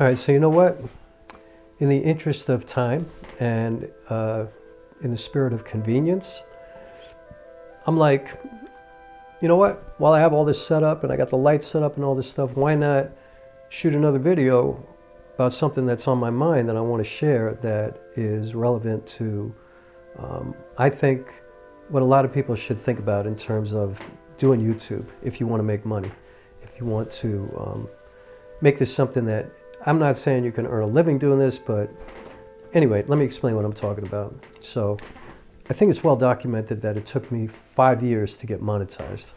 All right, so you know what? In the interest of time and in the spirit of convenience, I'm like, you know what? While I have all this set up and I got the lights set up and all this stuff, why not shoot another video about something that's on my mind that I want to share that is relevant to, I think, what a lot of people should think about in terms of doing YouTube if you want to make money, if you want to make this something that, I'm not saying you can earn a living doing this, but anyway, let me explain what I'm talking about. So I think it's well documented that it took me 5 years to get monetized.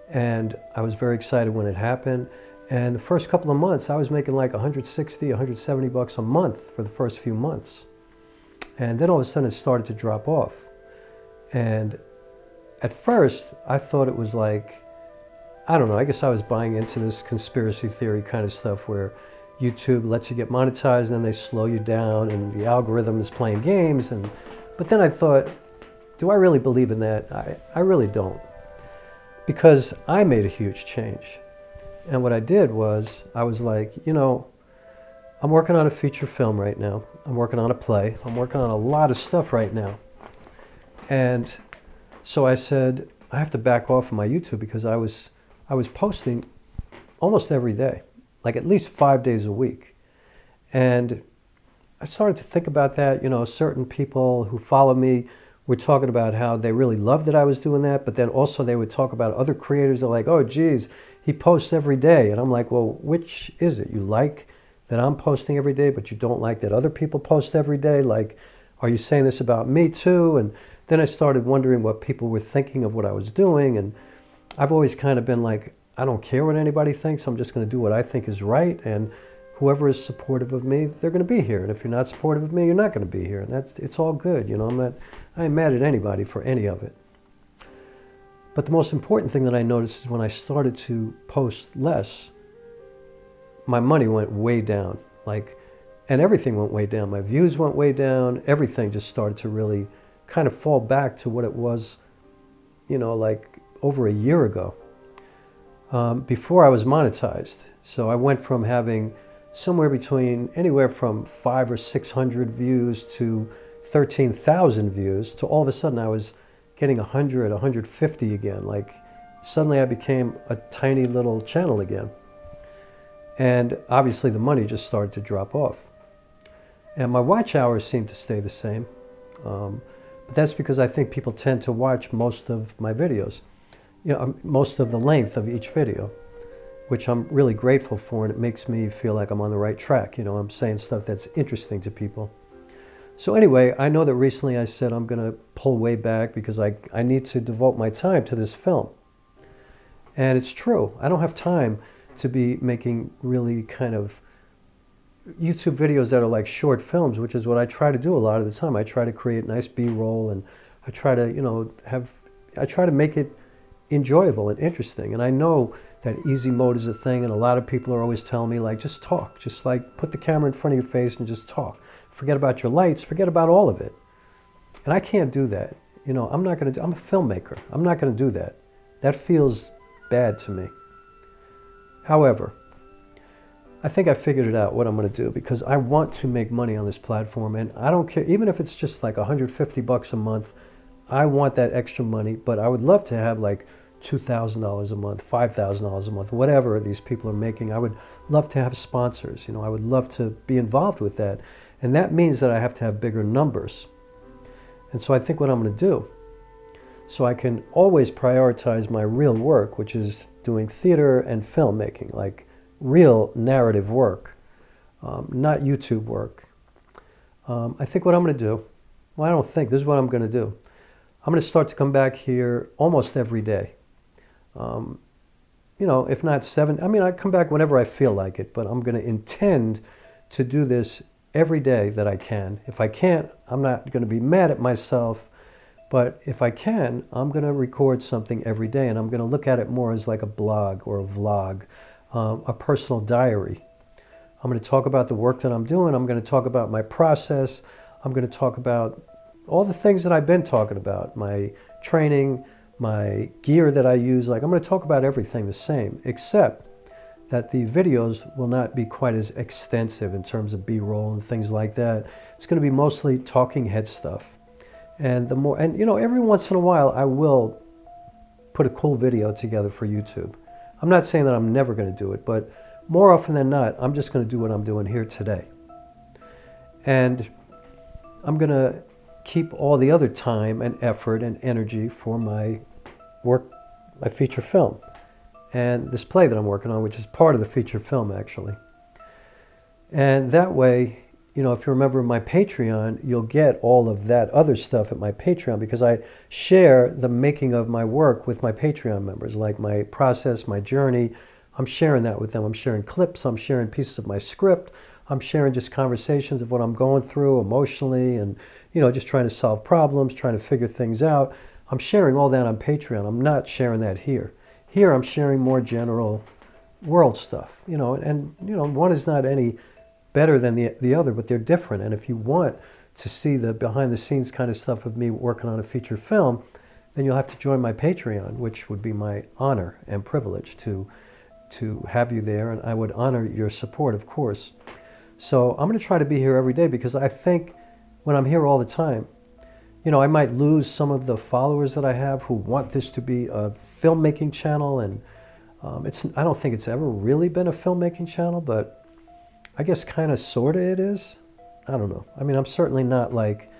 And I was very excited when it happened. And the first couple of months, I was making like 160, 170 bucks a month for the first few months. And then all of a sudden it started to drop off. And at first, I thought it was like, I don't know, I guess I was buying into this conspiracy theory kind of stuff where YouTube lets you get monetized and then they slow you down and the algorithm is playing games. But then I thought, do I really believe in that? I really don't. Because I made a huge change. And what I did was, I was like, you know, I'm working on a feature film right now. I'm working on a play. I'm working on a lot of stuff right now. And so I said, I have to back off of my YouTube because I was posting almost every day, like at least 5 days a week. And I started to think about that. You know, certain people who follow me were talking about how they really loved that I was doing that, but then also they would talk about other creators that are like, oh geez, he posts every day. And I'm like, well, which is it? You like that I'm posting every day, but you don't like that other people post every day? Like, are you saying this about me too? And then I started wondering what people were thinking of what I was doing. And I've always kind of been like, I don't care what anybody thinks. I'm just going to do what I think is right. And whoever is supportive of me, they're going to be here. And if you're not supportive of me, you're not going to be here. And it's all good. You know, I ain't mad at anybody for any of it. But the most important thing that I noticed is when I started to post less, my money went way down. And everything went way down. My views went way down. Everything just started to really kind of fall back to what it was, you know, like over a year ago. Before I was monetized. So I went from having somewhere between anywhere from 500 or 600 views to 13,000 views to all of a sudden I was getting 100, 150 again. Like suddenly I became a tiny little channel again. And obviously the money just started to drop off. And my watch hours seem to stay the same. But that's because I think people tend to watch most of my videos. You know, most of the length of each video, which I'm really grateful for, and it makes me feel like I'm on the right track. You know, I'm saying stuff that's interesting to people. So anyway, I know that recently I said I'm going to pull way back because I need to devote my time to this film. And it's true. I don't have time to be making really kind of YouTube videos that are like short films, which is what I try to do a lot of the time. I try to create nice B-roll and I try to, you know, I try to make it enjoyable and interesting. And I know that easy mode is a thing, and a lot of people are always telling me, like, just talk, just like put the camera in front of your face and just talk. Forget about your lights, forget about all of it. And I can't do that. You know, I'm a filmmaker. I'm not going to do that. That feels bad to me. However, I think I figured it out what I'm going to do, because I want to make money on this platform, and I don't care, even if it's just like 150 bucks a month, I want that extra money, but I would love to have like $2,000 a month, $5,000 a month, whatever these people are making. I would love to have sponsors. You know, I would love to be involved with that. And that means that I have to have bigger numbers. And so I think what I'm going to do, so I can always prioritize my real work, which is doing theater and filmmaking, like real narrative work, not YouTube work. I think what I'm going to do, well, I don't think, this is what I'm going to do. I'm going to start to come back here almost every day. You know, if not I come back whenever I feel like it, but I'm going to intend to do this every day that I can. If I can't, I'm not going to be mad at myself, but if I can, I'm going to record something every day, and I'm going to look at it more as like a blog or a vlog, a personal diary. I'm going to talk about the work that I'm doing. I'm going to talk about my process. I'm going to talk about all the things that I've been talking about, my training, my gear that I use. Like, I'm going to talk about everything the same, except that the videos will not be quite as extensive in terms of B-roll and things like that. It's going to be mostly talking head stuff. And every once in a while I will put a cool video together for YouTube. I'm not saying that I'm never going to do it, but more often than not, I'm just going to do what I'm doing here today. And I'm going to keep all the other time and effort and energy for my work, my feature film, and this play that I'm working on, which is part of the feature film, actually. And that way, if you remember my Patreon, you'll get all of that other stuff at my Patreon, because I share the making of my work with my Patreon members, like my process, my journey. I'm sharing that with them. I'm sharing clips. I'm sharing pieces of my script. I'm sharing just conversations of what I'm going through emotionally and, just trying to solve problems, trying to figure things out. I'm sharing all that on Patreon. I'm not sharing that here. Here I'm sharing more general world stuff, and one is not any better than the other, but they're different. And if you want to see the behind the scenes kind of stuff of me working on a feature film, then you'll have to join my Patreon, which would be my honor and privilege to have you there, and I would honor your support, of course. So I'm going to try to be here every day, because I think when I'm here all the time, I might lose some of the followers that I have who want this to be a filmmaking channel, and I don't think it's ever really been a filmmaking channel, but I guess kind of sort of it is. I don't know. I mean, I'm certainly not like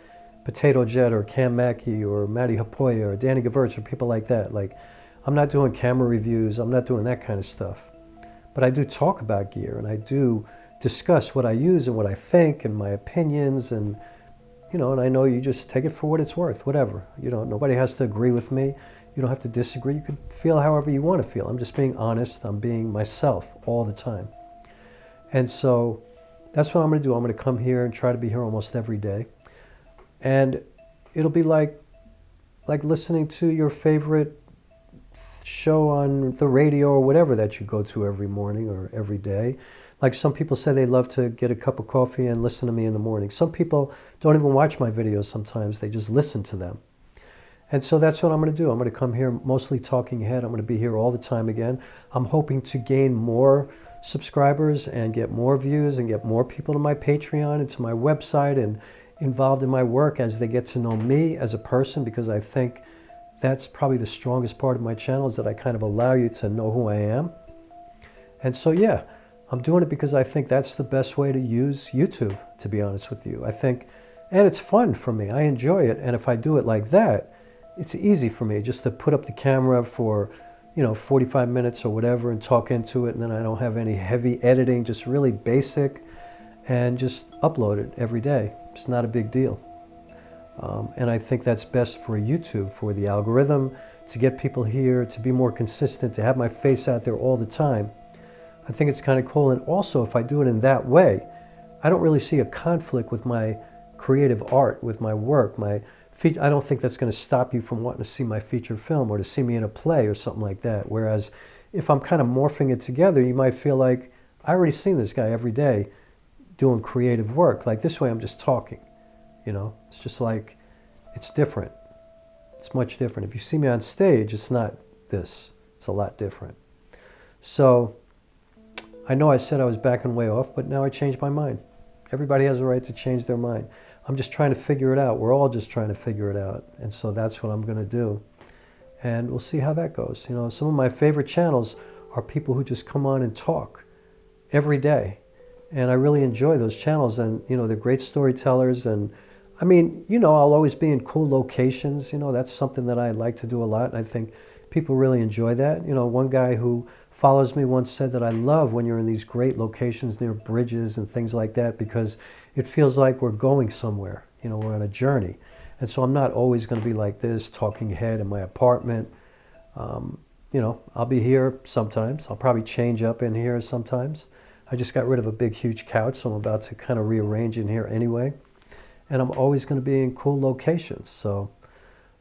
Potato Jet or Cam Mackey or Matty Hapoya or Danny Gewurz or people like that. Like, I'm not doing camera reviews. I'm not doing that kind of stuff. But I do talk about gear, and I do discuss what I use and what I think and my opinions, and and I know you just take it for what it's worth, whatever. Nobody has to agree with me. You don't have to disagree. You can feel however you want to feel. I'm just being honest. I'm being myself all the time. And so that's what I'm going to do. I'm going to come here and try to be here almost every day. And it'll be like listening to your favorite show on the radio or whatever that you go to every morning or every day. Like some people say they love to get a cup of coffee and listen to me in the morning. Some people don't even watch my videos sometimes. They just listen to them. And so that's what I'm going to do. I'm going to come here mostly talking head. I'm going to be here all the time again. I'm hoping to gain more subscribers and get more views and get more people to my Patreon and to my website and involved in my work as they get to know me as a person, because I think that's probably the strongest part of my channel, is that I kind of allow you to know who I am. And so, yeah, I'm doing it because I think that's the best way to use YouTube, to be honest with you. I think, and it's fun for me. I enjoy it. And if I do it like that, it's easy for me just to put up the camera for, 45 minutes or whatever and talk into it. And then I don't have any heavy editing, just really basic, and just upload it every day. It's not a big deal. And I think that's best for YouTube, for the algorithm, to get people here, to be more consistent, to have my face out there all the time. I think it's kind of cool. And also, if I do it in that way, I don't really see a conflict with my creative art, with my work. I don't think that's going to stop you from wanting to see my feature film or to see me in a play or something like that. Whereas if I'm kind of morphing it together, you might feel like, I already seen this guy every day doing creative work. Like this way, I'm just talking. It's just like, it's different. It's much different. If you see me on stage, it's not this. It's a lot different. So I know I said I was backing way off, but now I changed my mind. Everybody has a right to change their mind. I'm just trying to figure it out. We're all just trying to figure it out. And so that's what I'm going to do. And we'll see how that goes. Some of my favorite channels are people who just come on and talk every day. And I really enjoy those channels. And, they're great storytellers. And I mean, I'll always be in cool locations. That's something that I like to do a lot. And I think people really enjoy that. One guy who follows me once said that I love when you're in these great locations near bridges and things like that, because it feels like we're going somewhere. We're on a journey. And so I'm not always going to be like this, talking head in my apartment. I'll be here sometimes. I'll probably change up in here sometimes. I just got rid of a big, huge couch, so I'm about to kind of rearrange in here anyway. And I'm always going to be in cool locations. So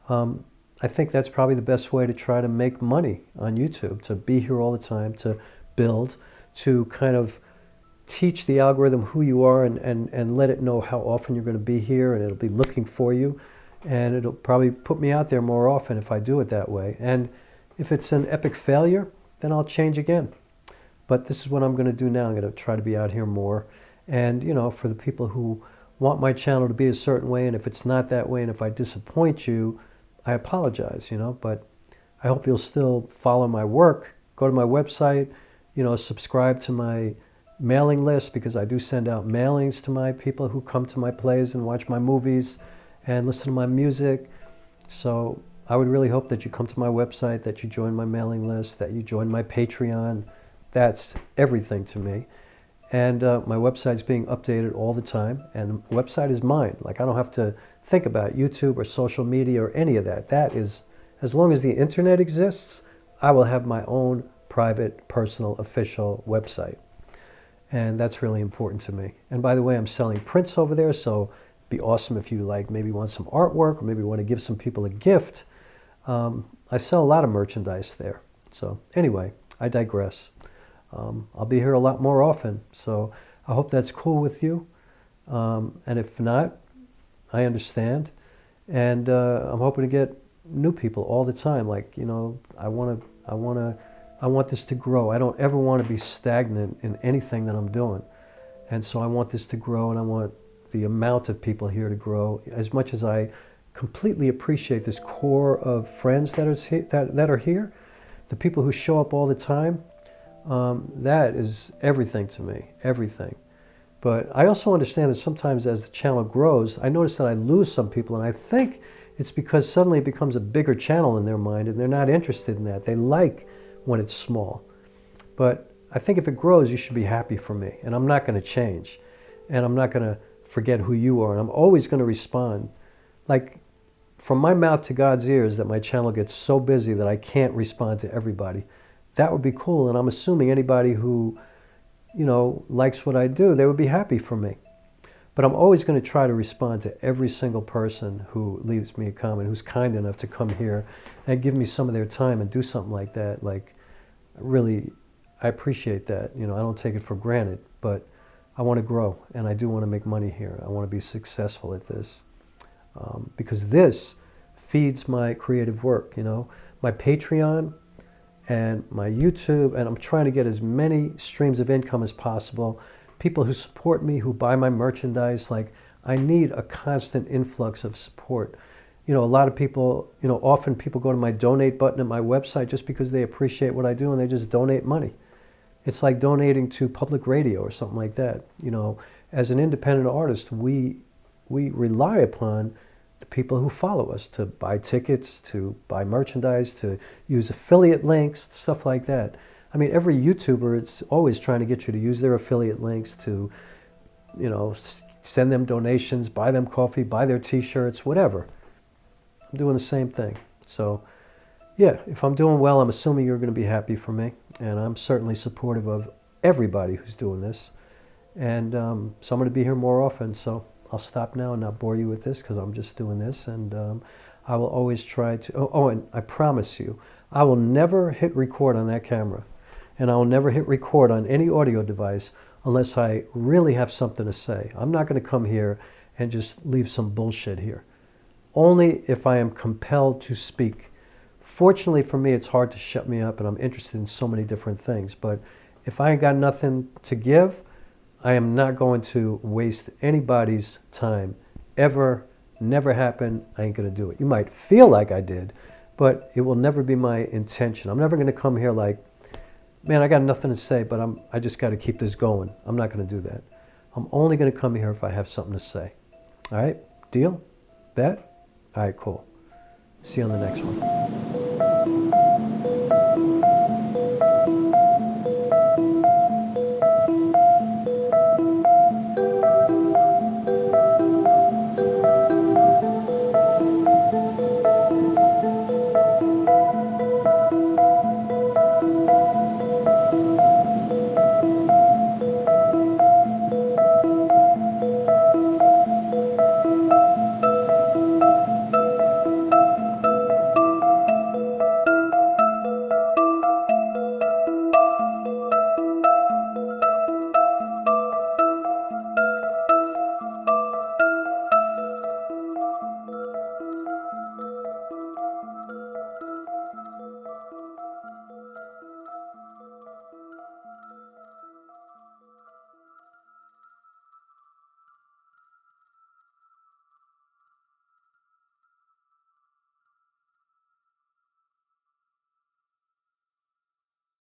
I think that's probably the best way to try to make money on YouTube, to be here all the time, to build, to kind of teach the algorithm who you are and let it know how often you're going to be here, and it'll be looking for you. And it'll probably put me out there more often if I do it that way. And if it's an epic failure, then I'll change again. But this is what I'm going to do now. I'm going to try to be out here more. And, you know, for the people who want my channel to be a certain way, and if it's not that way, and if I disappoint you, I apologize, you know. But I hope you'll still follow my work. Go to my website, you know, subscribe to my mailing list, because I do send out mailings to my people who come to my plays and watch my movies and listen to my music. So I would really hope that you come to my website, that you join my mailing list, that you join my Patreon. That's everything to me. And my website's being updated all the time, and the website is mine. Like, I don't have to think about YouTube or social media or any of that. That is, as long as the internet exists, I will have my own private, personal, official website. And that's really important to me. And by the way, I'm selling prints over there, so it'd be awesome if you maybe want some artwork, or maybe want to give some people a gift. I sell a lot of merchandise there. So anyway, I digress. I'll be here a lot more often, so I hope that's cool with you. And if not, I understand. And I'm hoping to get new people all the time. Like, you know, I want this to grow. I don't ever want to be stagnant in anything that I'm doing. And so I want this to grow, and I want the amount of people here to grow. As much as I completely appreciate this core of friends that are here, the people who show up all the time, that is everything to me, everything. But I also understand that sometimes as the channel grows, I notice that I lose some people, and I think it's because suddenly it becomes a bigger channel in their mind, and they're not interested in that. They like when it's small. But I think if it grows, you should be happy for me, and I'm not going to change, and I'm not going to forget who you are, and I'm always going to respond. Like, from my mouth to God's ears, that my channel gets so busy that I can't respond to everybody. That would be cool, and I'm assuming anybody who, you know, likes what I do, they would be happy for me. But I'm always going to try to respond to every single person who leaves me a comment, who's kind enough to come here and give me some of their time and do something like that. Like, really, I appreciate that. You know, I don't take it for granted, but I want to grow, and I do want to make money here. I want to be successful at this, because this feeds my creative work, you know. My Patreon and my YouTube, and I'm trying to get as many streams of income as possible. People who support me, who buy my merchandise, like, I need a constant influx of support. You know, a lot of people, you know, often people go to my donate button at my website just because they appreciate what I do, and they just donate money. It's like donating to public radio or something like that. You know, as an independent artist, we rely upon the people who follow us to buy tickets, to buy merchandise, to use affiliate links, stuff like that. I mean, every YouTuber is always trying to get you to use their affiliate links, to, you know, send them donations, buy them coffee, buy their t-shirts, whatever. I'm doing the same thing. So, yeah, if I'm doing well, I'm assuming you're going to be happy for me. And I'm certainly supportive of everybody who's doing this. And so I'm going to be here more often. So I'll stop now and not bore you with this, because I'm just doing this. And I will always try to... Oh, and I promise you, I will never hit record on that camera. And I will never hit record on any audio device unless I really have something to say. I'm not going to come here and just leave some bullshit here. Only if I am compelled to speak. Fortunately for me, it's hard to shut me up, and I'm interested in so many different things. But if I ain't got nothing to give, I am not going to waste anybody's time. Ever, never happen. I ain't going to do it. You might feel like I did, but it will never be my intention. I'm never going to come here like, man, I got nothing to say, but I just got to keep this going. I'm not going to do that. I'm only going to come here if I have something to say. All right? Deal? Bet? All right, cool. See you on the next one.